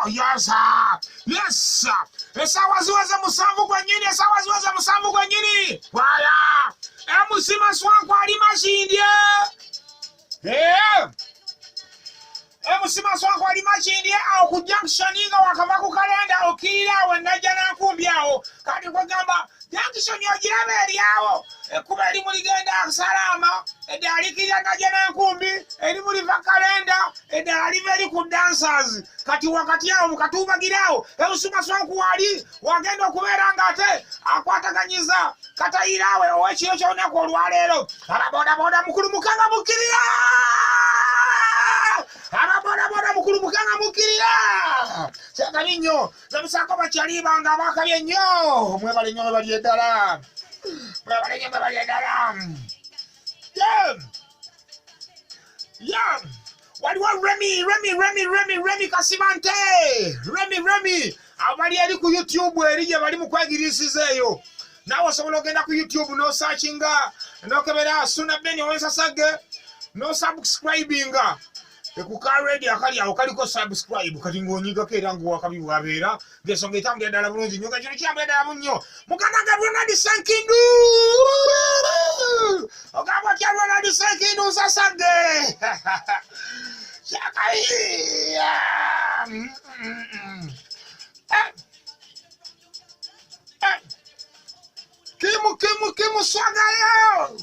Yes, sir. Yes, sir. Esawa ziweze musanvu kwa nyini. Esawa ziweze musanvu kwa nyini. Waya. Emusima swankwa alimashindye. Emusima swankwa alimashindye. Au kujankshaniga wakava kukalenda. Okira wendaja na kumbi yao. Kati kwa gamba. Jankshani ojirame yao. Kuba elimu ligenda salama. Edali kija naja na kumbi. Elimu liva kalenda. Edali veli ku dancers. Kati wakati yao mukatuba girao. Emusima swanku wali. Wagendo kubera ngate. Akwata kanyiza. Kata ilawe. Owechi yocho unako olwalero. Araboda boda mukuru mukanga mukirira. Araboda boda mukuru mukanga mukirira. Chaka ninyo. Zabisako bachaliba nga bakabye nyo. Mwebale nyo mwebale yedala. Mwebale nyo mwebale yedala. Yeah. Waliwa Remy Kasibante. Remy. Abali ali ku YouTube erije bali mu kwegirisizeyo. Nawo sobola ogenda ku YouTube no searchinga no kebera Suna Beni Owensa Sage no subscribinga. Ekuka radio akali awo kaliko subscribe kati ngonyiga kera ngo wakabi wabera gesonge tambye dala bulungi nyoga kino kyambye dala munyo mukanaga Ronald Sankindu ogabo kya Ronald Sankindu Sasage Shakaiya Kimu swagayo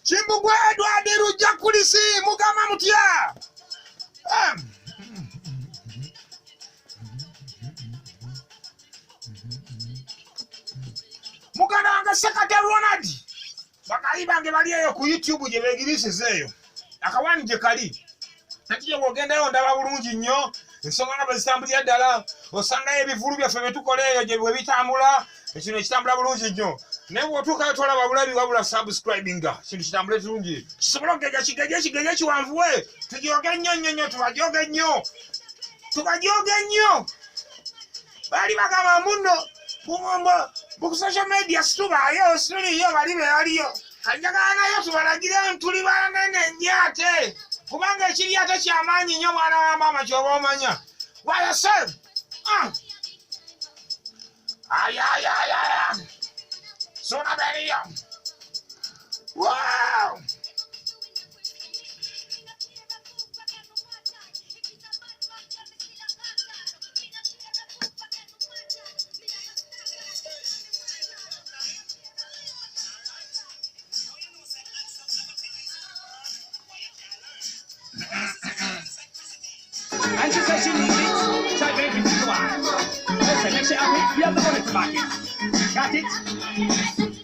Chimbugwe Edward Rujakulisi mugama mutya Mukananga Sekate Ronald bakayibange baliyo ku YouTube je begirisizeyo akawani je kali natije wogenda yo ndaba bulungi nnyo ensonga nabazitambulira ddala osanga ebivulu byaffe betukoleeyo gye bwe bitambula ekino ekitambula bulungi nnyo naye bw'otuukayo tolaba bulabi wabula subscribinga kintu kitambule tulungi kisobola okugeja kigeje kiwanvuwe tugyoge nnyo tubajoge nnyo bali bagamba muno bugomba buku social media situbaayo situliyo bali bealiyo kanjagala nayo tubalagire tuli banene nnyo ate kubanga ekiri ate kyamaanyi nnyo mwana wa maama kyoba omanya wayase Suna Beni. Wow. And she says she needs it. So everything to go on. Listen, mix it up. We have the money to back it. Got it?